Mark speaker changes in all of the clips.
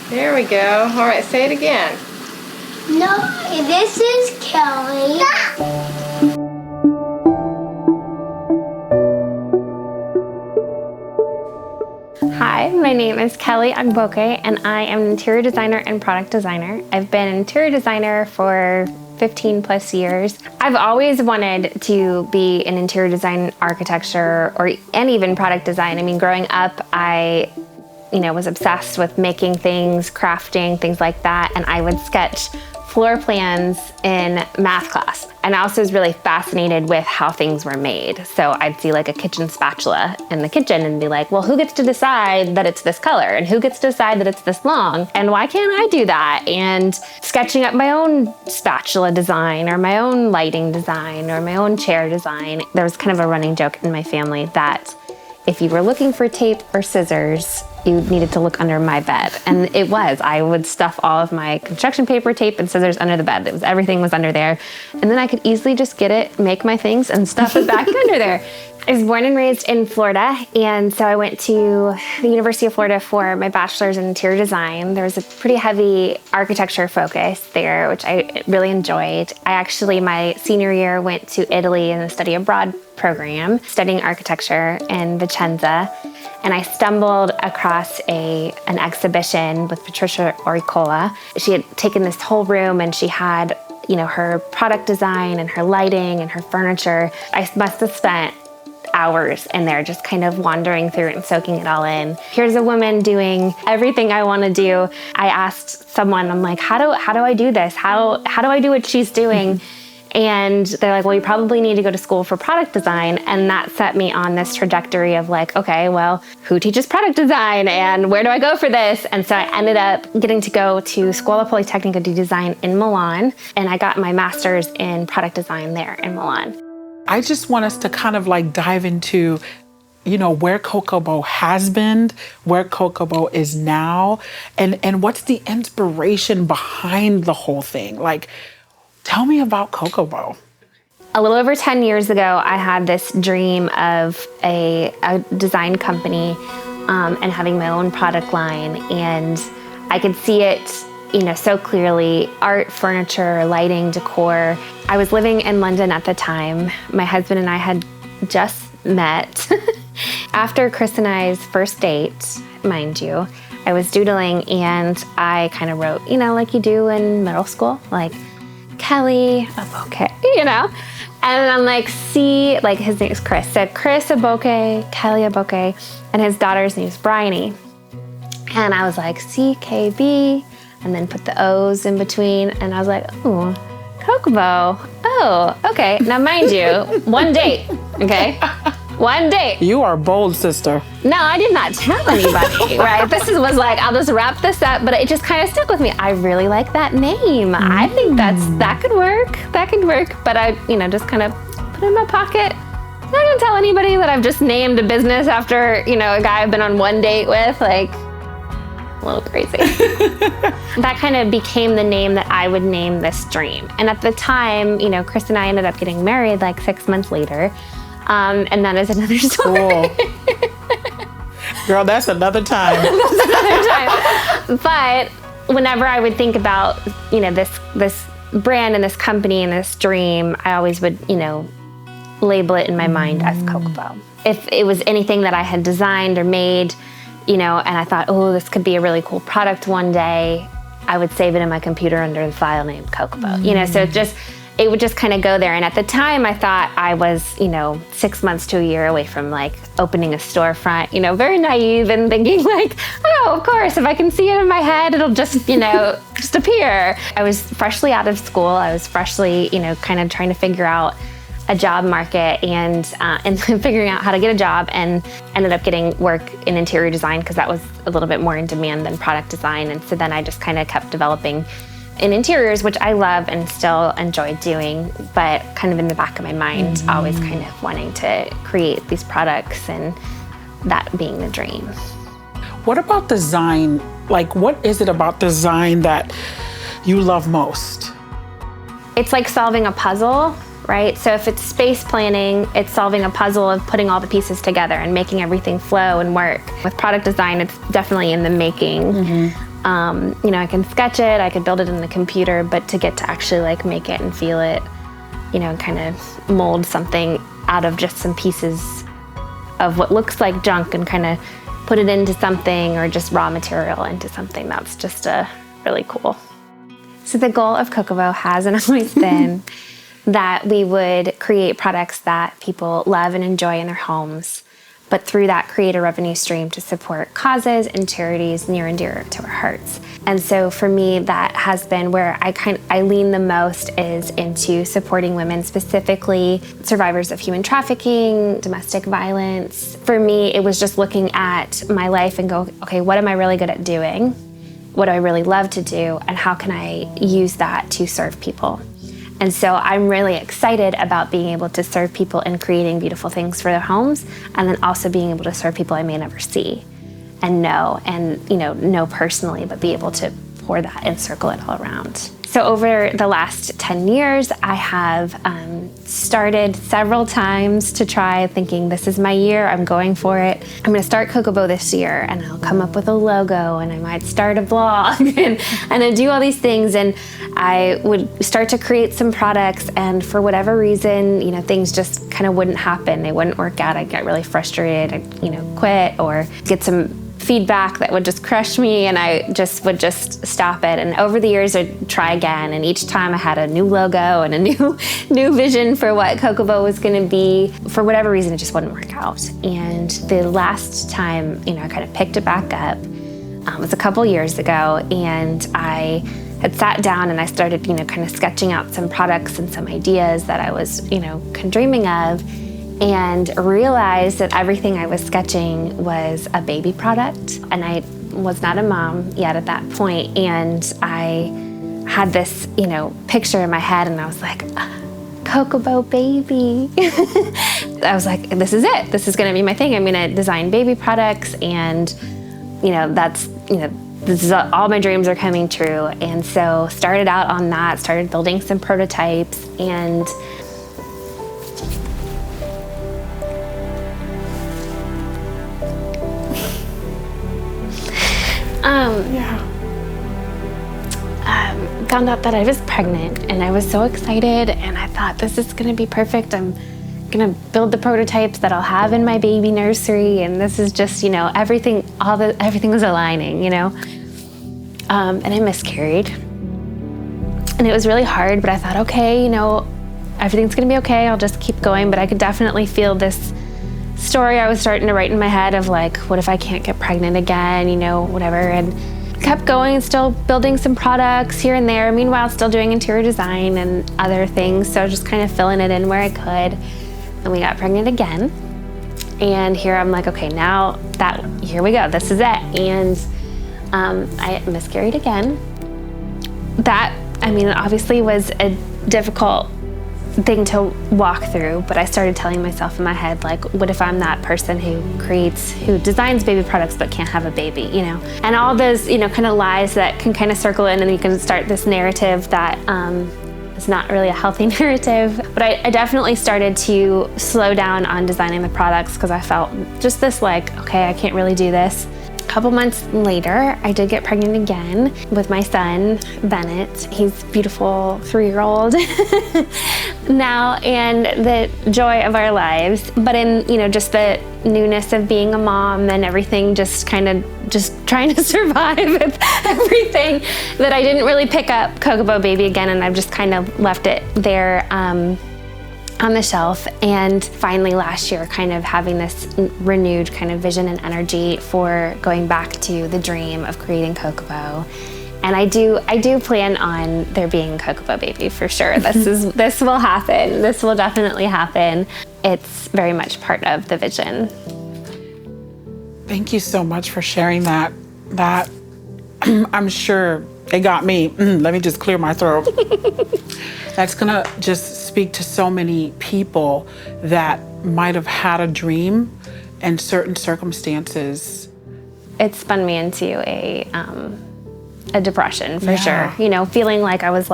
Speaker 1: There we go. All right, say it again.
Speaker 2: No, this is Kelli.
Speaker 3: Hi, my name is Kelli Ogboke, and I am an interior designer and product designer. I've been an interior designer for 15 plus years. I've always wanted to be in interior design, architecture, and even product design. I mean, growing up, I was obsessed with making things, crafting, things like that, and I would sketch floor plans in math class. And I also was really fascinated with how things were made. So I'd see like a kitchen spatula in the kitchen and be like, well, who gets to decide that it's this color? And who gets to decide that it's this long? And why can't I do that? And sketching up my own spatula design or my own lighting design or my own chair design. There was kind of a running joke in my family that if you were looking for tape or scissors, you needed to look under my bed. And it was. I would stuff all of my construction paper, tape, and scissors under the bed. Everything was under there. And then I could easily just get it, make my things, and stuff it back under there. I was born and raised in Florida, and so I went to the University of Florida for my bachelor's in interior design. There was a pretty heavy architecture focus there, which I really enjoyed. My senior year, went to Italy in a study abroad program, studying architecture in Vicenza. And I stumbled across an exhibition with Patricia Urquoila. She had taken this whole room and she had, her product design and her lighting and her furniture. I must have spent hours in there just kind of wandering through it and soaking it all in. Here's a woman doing everything I want to do. I asked someone, I'm like, how do I do this? How do I do what she's doing? And they're like, well, you probably need to go to school for product design. And that set me on this trajectory of like, okay, well, who teaches product design and where do I go for this? And so I ended up getting to go to Scuola Politecnica di Design in Milan. And I got my master's in product design there in Milan.
Speaker 4: I just want us to kind of like dive into, where Cokobo has been, where Cokobo is now, and what's the inspiration behind the whole thing. Like, tell me about Cokobo.
Speaker 3: A little over 10 years ago, I had this dream of a design company and having my own product line. And I could see it, so clearly. Art, furniture, lighting, decor. I was living in London at the time. My husband and I had just met. After Chris and I's first date, mind you, I was doodling and I kind of wrote, like you do in middle school, like, Kelli Ogboke, And I'm like, his name is Chris. Said Chris Ogboke, Kelli Ogboke, and his daughter's name is Bryony. And I was like, CKB, and then put the O's in between. And I was like, oh, Cokobo. Oh, okay. Now, mind you, one date, okay? One date.
Speaker 4: You are bold, sister.
Speaker 3: No, I did not tell anybody, right? Was like, I'll just wrap this up, but it just kind of stuck with me. I really like that name. I think that could work. That could work. But I, just kind of put it in my pocket. I'm not gonna tell anybody that I've just named a business after, a guy I've been on one date with, like, a little crazy. That kind of became the name that I would name this dream. And at the time, Chris and I ended up getting married like 6 months later. And that is another story.
Speaker 4: Cool. Girl, that's another time.
Speaker 3: That's another time. But whenever I would think about, this brand and this company and this dream, I always would, label it in my mind as Cokobo. If it was anything that I had designed or made, and I thought, oh, this could be a really cool product one day, I would save it in my computer under the file name Cokobo. So it would just kind of go there. And at the time, I thought I was, 6 months to a year away from like opening a storefront, very naive and thinking like, oh, of course, if I can see it in my head, it'll just, just appear. I was freshly out of school. I was freshly, kind of trying to figure out a job market and figuring out how to get a job, and ended up getting work in interior design because that was a little bit more in demand than product design. And so then I just kind of kept developing in interiors, which I love and still enjoy doing, but kind of in the back of my mind, always kind of wanting to create these products and that being the dream.
Speaker 4: What about design? Like, what is it about design that you love most?
Speaker 3: It's like solving a puzzle, right? So if it's space planning, it's solving a puzzle of putting all the pieces together and making everything flow and work. With product design, it's definitely in the making. I can sketch it, I could build it in the computer, but to get to actually like make it and feel it, kind of mold something out of just some pieces of what looks like junk and kind of put it into something, or just raw material into something, that's just really cool. So the goal of Cokobo has and always been that we would create products that people love and enjoy in their homes, but through that create a revenue stream to support causes and charities near and dear to our hearts. And so for me, that has been where I lean the most, is into supporting women, specifically survivors of human trafficking, domestic violence. For me, it was just looking at my life and go, okay, what am I really good at doing? What do I really love to do? And how can I use that to serve people? And so I'm really excited about being able to serve people and creating beautiful things for their homes, and then also being able to serve people I may never see and know personally, but be able to pour that and circle it all around. So over the last 10 years, I have started several times to try, thinking this is my year, I'm going for it. I'm gonna start Cokobo this year, and I'll come up with a logo, and I might start a blog and I do all these things, and I would start to create some products, and for whatever reason, things just kind of wouldn't happen. They wouldn't work out. I'd get really frustrated, I'd quit, or get some feedback that would just crush me, and I would stop it. And over the years, I'd try again, and each time I had a new logo and a new vision for what Cokobo was going to be. For whatever reason, it just wouldn't work out. And the last time, I kind of picked it back up, was a couple years ago, and I had sat down and I started, kind of sketching out some products and some ideas that I was, kind of dreaming of, and realized that everything I was sketching was a baby product. And I was not a mom yet at that point, and I had this, picture in my head, and I was like, Cokobo baby. I was like, this is it. This is gonna be my thing. I'm gonna design baby products, and this is all my dreams are coming true. And so started out on that, started building some prototypes, and found out that I was pregnant, and I was so excited, and I thought, this is gonna be perfect. I'm gonna build the prototypes that I'll have in my baby nursery, and this is just, everything was aligning, and I miscarried. And it was really hard, but I thought, okay, everything's gonna be okay, I'll just keep going. But I could definitely feel this story I was starting to write in my head of like, what if I can't get pregnant again, whatever. And kept going, still building some products here and there, meanwhile still doing interior design and other things, so just kind of filling it in where I could. And we got pregnant again, and here I'm like, okay, here we go, this is it. And I miscarried again. That, obviously was a difficult thing to walk through, but I started telling myself in my head, like, what if I'm that person who designs baby products but can't have a baby, And all those, kind of lies that can kind of circle in, and you can start this narrative that is not really a healthy narrative. But I definitely started to slow down on designing the products, because I felt just this like, okay, I can't really do this. A couple months later, I did get pregnant again with my son, Bennett. He's a beautiful 3-year-old now, and the joy of our lives. But in, just the newness of being a mom and everything, just trying to survive with everything, that I didn't really pick up Cokobo Baby again, and I've just kind of left it there on the shelf. And finally last year, kind of having this renewed kind of vision and energy for going back to the dream of creating Cokobo. And I do plan on there being Cokobo Baby for sure. This will happen. This will definitely happen. It's very much part of the vision.
Speaker 4: Thank you so much for sharing that. I'm sure it got me. Let me just clear my throat. That's gonna just speak to so many people that might have had a dream in certain circumstances. It
Speaker 3: spun me into a depression for sure. Feeling like I was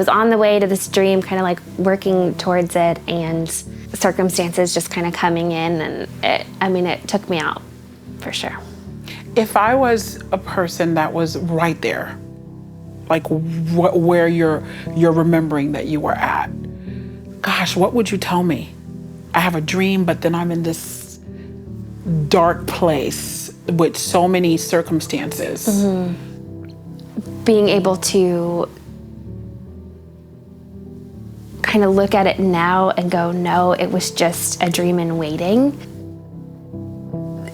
Speaker 3: on the way to this dream, kind of like working towards it, and circumstances just kind of coming in, and it took me out for sure.
Speaker 4: If I was a person that was right there, like where you're remembering that you were at, gosh, what would you tell me? I have a dream, but then I'm in this dark place with so many circumstances.
Speaker 3: Being able to kind of look at it now and go, no, it was just a dream in waiting.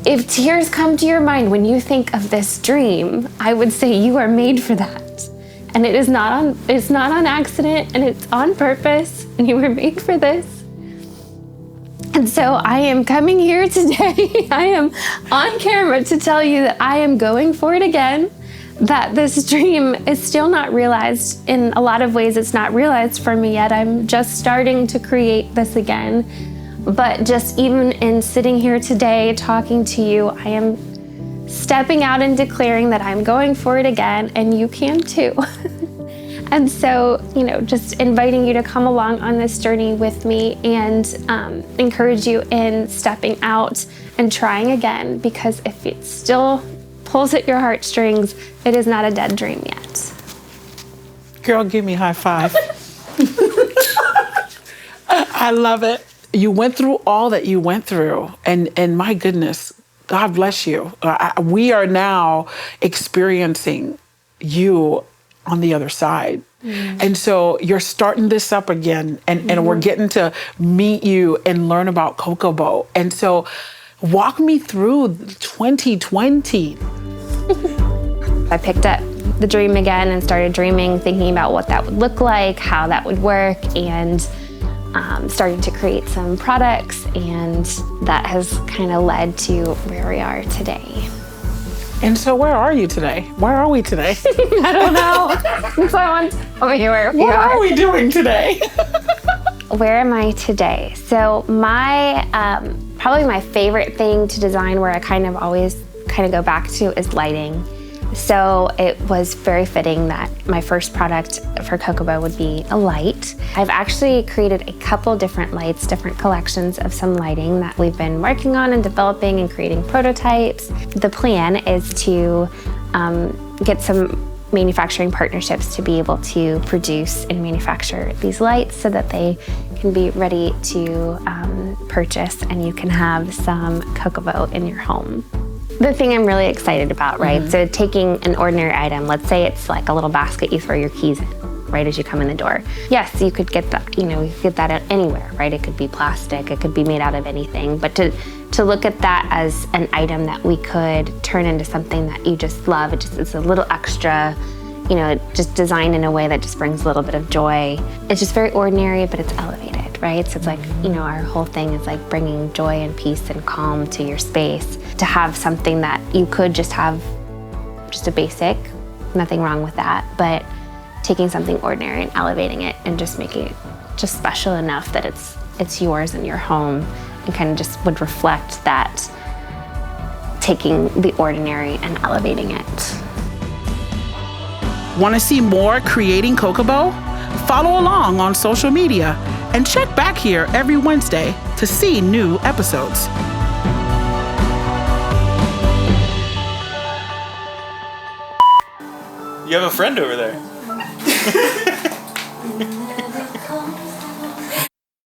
Speaker 3: If tears come to your mind when you think of this dream, I would say you are made for that. And it's not on accident, and it's on purpose, and you were made for this. And so I am coming here today, I am on camera to tell you that I am going for it again, that this dream is still not realized. In a lot of ways, it's not realized for me yet. I'm just starting to create this again. But just even in sitting here today, talking to you, I am stepping out and declaring that I'm going for it again, and you can too. And so, just inviting you to come along on this journey with me and encourage you in stepping out and trying again, because if it still pulls at your heartstrings, it is not a dead dream yet.
Speaker 4: Girl, give me a high five. I love it. You went through all that you went through, and my goodness, God bless you. We are now experiencing you on the other side. And so you're starting this up again, and we're getting to meet you and learn about Cokobo. And so walk me through 2020.
Speaker 3: I picked up the dream again and started dreaming, thinking about what that would look like, how that would work, and starting to create some products, and that has kind of led to where we are today.
Speaker 4: And so where are you today? Where are we today?
Speaker 3: I don't know. Someone's over here.
Speaker 4: What are we doing today?
Speaker 3: Where am I today? So my probably my favorite thing to design, where I kind of always go back to, is lighting. So it was very fitting that my first product for Cokobo would be a light. I've actually created a couple different lights, different collections of some lighting that we've been working on and developing and creating prototypes. The plan is to get some manufacturing partnerships to be able to produce and manufacture these lights so that they can be ready to purchase, and you can have some Cokobo in your home. The thing I'm really excited about, right? So taking an ordinary item, let's say it's like a little basket you throw your keys in, right, as you come in the door. Yes, you could get that, you could get that anywhere, right? It could be plastic, it could be made out of anything, but to look at that as an item that we could turn into something that you just love, it's a little extra, just designed in a way that just brings a little bit of joy. It's just very ordinary, but it's elevated, right? So it's like, our whole thing is like bringing joy and peace and calm to your space. To have something that you could just have, just a basic, nothing wrong with that, but taking something ordinary and elevating it and just making it just special enough that it's yours in your home, and kind of just would reflect that, taking the ordinary and elevating it.
Speaker 4: Want to see more Creating Cokobo? Follow along on social media and check back here every Wednesday to see new episodes.
Speaker 5: You have a friend over there.